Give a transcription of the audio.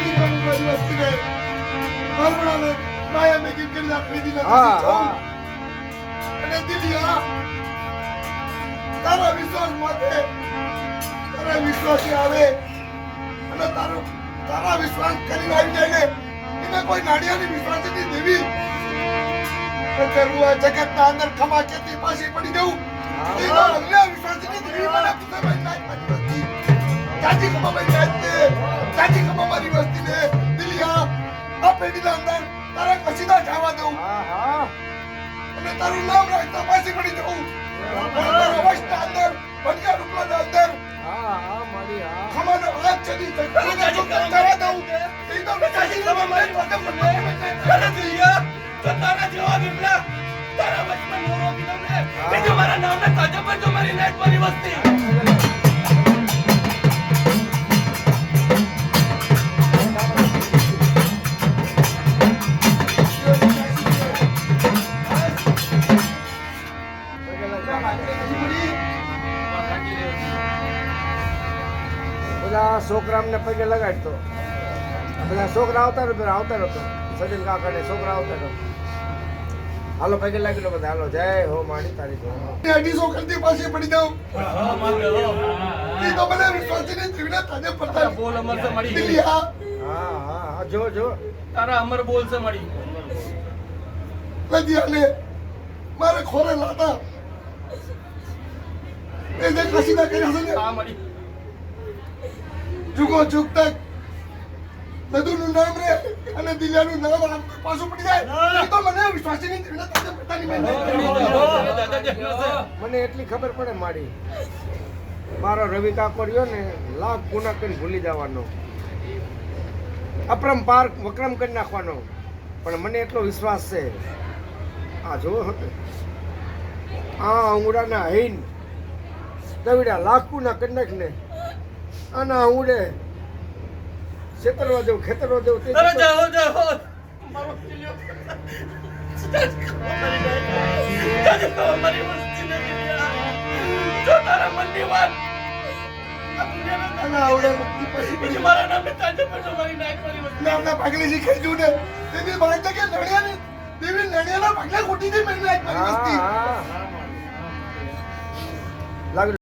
તાજી કમું વસ્તી ને હરમણાને માયા મેં કરી નાખી દીધી અને દિલિયા તારા વિશ્વાસ માટે તારા વિશ્વાસ આવે અને તારા વિશ્વાસ કરીને આવી જાય ને એને કોઈ નાડિયાની વિશ્વાસ નથી દેવી કરવું જગતના અંદર ખમા કેતી પાછી પડી જવું એનો અન્ય વિશ્વાસ નથી દેવી મને પૂછે ભાઈ નાચ મારી વસ્તી ચાચી ખમા ભાઈ નાચતે ચાચી ખમા મારી વસ્તી ને દિલિયા આ પેઢીના અંદર તારા કસીદા જવા દઉં અને તારું નામ રાખતા પાછી પડી જવું તારા વસ્તા અંદર બનિયા રૂપના અંદર ખમાનો હાથ ચડી તને જો જવા દઉં એ તો ચાચી ખમા મારી પદમ કરે દિલિયા તો તારા જવાબ એમલા તારા વચમાં નો રોકી દઉં ને બીજું મારા નામને તાજા પર જો મારી નાચ મારી વસ્તી છોકરામને પગે લગાડતો બધા છોકરા આવતા હતો સજન કાકા ને છોકરા આવતા હતો હાલો પગે લાગી લો બધા હાલો જય હો માણી તારી જય 250 કરતી પાછી પડી જાઉં એ તો મને વિશ્વાસ નહીં ત્રિવિના તાજે પડતા બોલ અમર સે મળી દિલિયા હા જો તારા અમર બોલ સે મળી લજિયાને મારે ખોરે લાતા એ જે કસીદા કર્યા છે ને હા મળી જુગો જુગ તક નદુનું નામ રે અને દિલિયાનું નામ આમ પાછું પડી જાય એ તો મને વિશ્વાસ નહીં ત્રિવિના તાજે પડતાની મને એટલી ખબર પડે મારી મારો રવિ કાકો રહ્યો ને લાખ ગુના કરીને ભૂલી જવાનો અપરંપાર વક્રમ કરી નાખવાનો પણ મને એટલો વિશ્વાસ છે આ જો આ અંગુડાના હૈન દવિડા લાખ ગુના કરી નાખ ને આના અંગુડે ખેતરવા જવું અરે જાઓ મારો કિલ્યો મારી વસ્તી ને જો તારા મનની વાત આના આવડે મુક્તિ પછી બીજું મારા નામે તાજે પર જો મારી નાચ મારી વસ્તી નામના પાગલીજી ખાઈ જુ ને તેથી માનતા કે લણ્યા દેવી લણ્યાના પાગલા ખોટી થી મેં નાચ મારી વસ્તી લાગ